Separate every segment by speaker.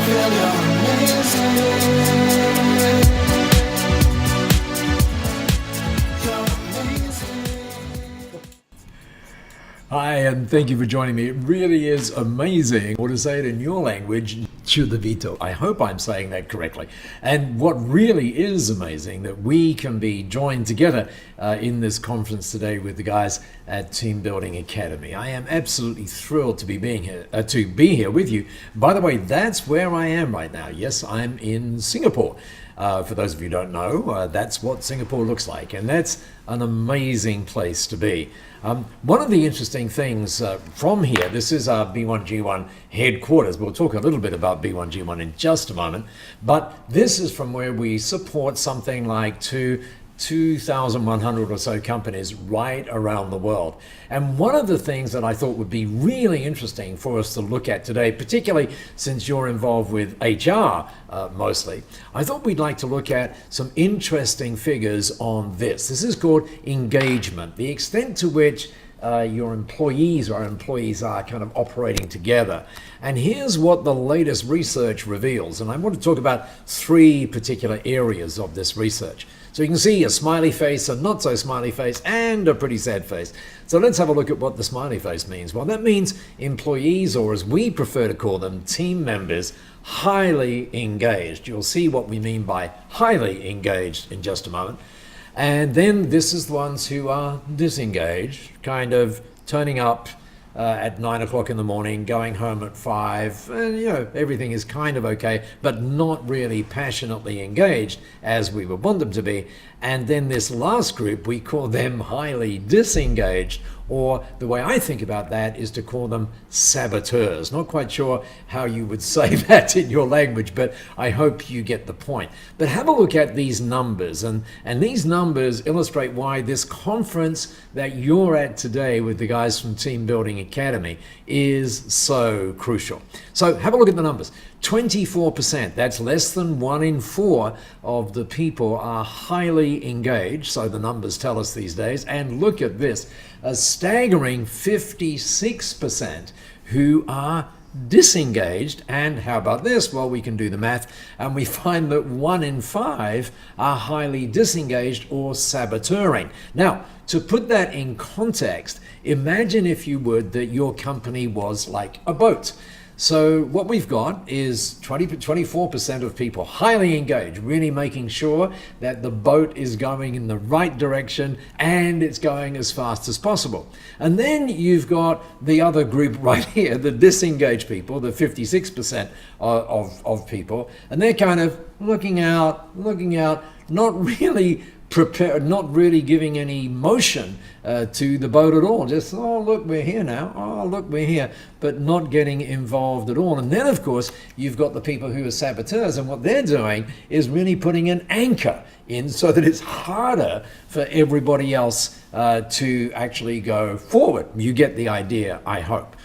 Speaker 1: feel you're amazing.
Speaker 2: Hi, and thank you for joining me. It really is amazing, or to say it in your language, Chudavito. I hope I'm saying that correctly. And what really is amazing, that we can be joined together in this conference today with the guys at Teambuilding Academy. I am absolutely thrilled to be here with you. By the way, that's where I am right now. Yes, I'm in Singapore. For those of you who don't know, that's what Singapore looks like, and that's an amazing place to be. One of the interesting things from here, this is our B1G1 headquarters. We'll talk a little bit about B1G1 in just a moment, but this is from where we support something like 2,100 or so companies right around the world. And one of the things that I thought would be really interesting for us to look at today, particularly since you're involved with HR mostly, I thought we'd like to look at some interesting figures on this. This is called engagement, the extent to which your employees are kind of operating together. And here's what the latest research reveals. And I want to talk about three particular areas of this research. So you can see a smiley face, a not so smiley face, and a pretty sad face. So let's have a look at what the smiley face means. Well, that means employees, or as we prefer to call them, team members, highly engaged. You'll see what we mean by highly engaged in just a moment. And then this is the ones who are disengaged, kind of turning up at 9 o'clock in the morning, going home at 5, and everything is kind of okay, but not really passionately engaged as we would want them to be. And then this last group, we call them highly disengaged, or the way I think about that is to call them saboteurs. Not quite sure how you would say that in your language, but I hope you get the point. But have a look at these numbers, and these numbers illustrate why this conference that you're at today with the guys from Teambuilding Academy is so crucial. So have a look at the numbers. 24%, that's less than 1 in 4 of the people are highly engaged, so the numbers tell us these days. And look at this, a staggering 56% who are disengaged. And how about this? Well, we can do the math, and we find that 1 in 5 are highly disengaged or saboteuring. Now, to put that in context, imagine, if you would, that your company was like a boat. So what we've got is 24% of people highly engaged, really making sure that the boat is going in the right direction and it's going as fast as possible. And then you've got the other group right here, the disengaged people, the 56% of people, and they're kind of looking out, not really prepared, not really giving any motion to the boat at all. Just, oh, look, we're here now. Oh, look, we're here. But not getting involved at all. And then, of course, you've got the people who are saboteurs, and what they're doing is really putting an anchor in so that it's harder for everybody else to actually go forward. You get the idea, I hope.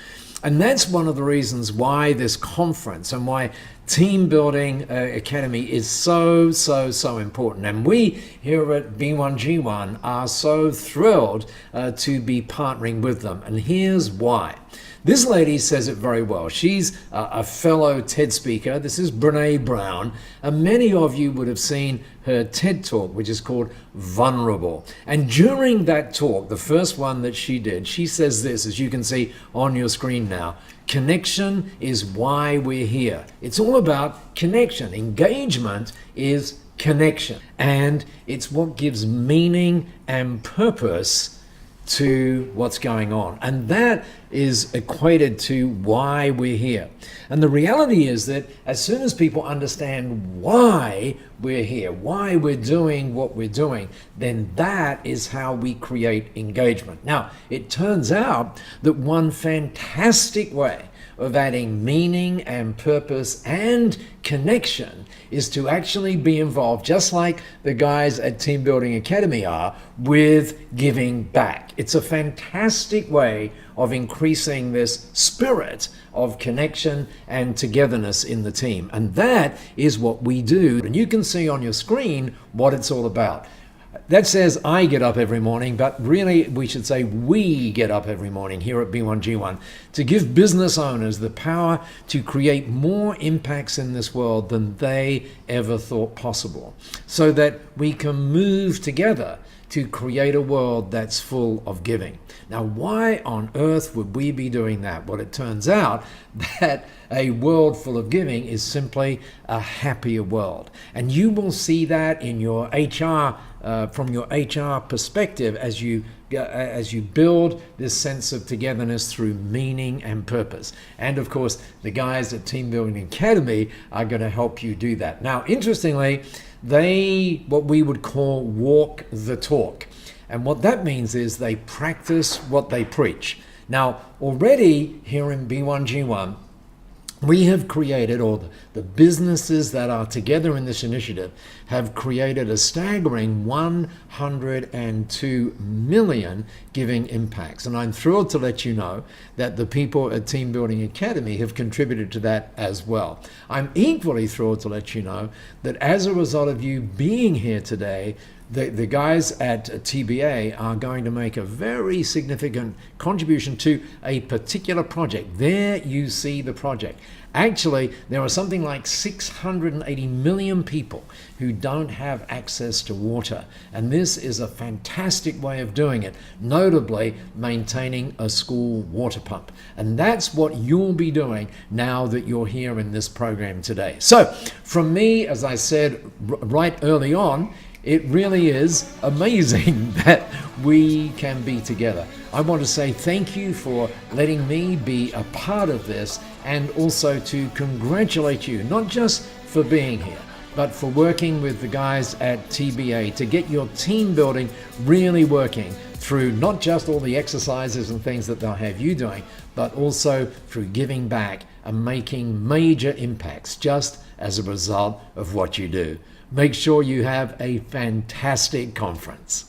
Speaker 2: And that's one of the reasons why this conference and why Teambuilding Academy is so important. And we here at B1G1 are so thrilled to be partnering with them. And here's why. This lady says it very well. She's a fellow TED speaker. This is Brené Brown. And many of you would have seen her TED talk, which is called Vulnerable. And during that talk, the first one that she did, she says this, as you can see on your screen now: connection is why we're here. It's all about connection. Engagement is connection. And it's what gives meaning and purpose to what's going on. And that is equated to why we're here. And the reality is that as soon as people understand why we're here, why we're doing what we're doing, then that is how we create engagement. Now, it turns out that one fantastic way of adding meaning and purpose and connection is to actually be involved, just like the guys at Teambuilding Academy are, with giving back. It's a fantastic way of increasing this spirit of connection and togetherness in the team. And that is what we do. And you can see on your screen what it's all about. that says I get up every morning, but really we should say we get up every morning here at B1G1 to give business owners the power to create more impacts in this world than they ever thought possible, so that we can move together to create a world that's full of giving. Now, why on earth would we be doing that? Well, it turns out that a world full of giving is simply a happier world. And you will see that in your HR, from your HR perspective, as you build this sense of togetherness through meaning and purpose. And of course, the guys at Teambuilding Academy are going to help you do that. Now, interestingly, they, what we would call, walk the talk. And what that means is they practice what they preach. Now, already here in B1G1, we have created, or the businesses that are together in this initiative have created a staggering 102 million giving impacts. And I'm thrilled to let you know that the people at Teambuilding Academy have contributed to that as well. I'm equally thrilled to let you know that as a result of you being here today, the guys at TBA are going to make a very significant contribution to a particular project. There you see the project. Actually, there are something like 680 million people who don't have access to water. And this is a fantastic way of doing it, notably maintaining a school water pump. And that's what you'll be doing now that you're here in this program today. So from me, as I said right early on, it really is amazing that we can be together. I want to say thank you for letting me be a part of this, and also to congratulate you, not just for being here, but for working with the guys at TBA to get your team building really working through not just all the exercises and things that they'll have you doing, but also through giving back and making major impacts just as a result of what you do. Make sure you have a fantastic conference.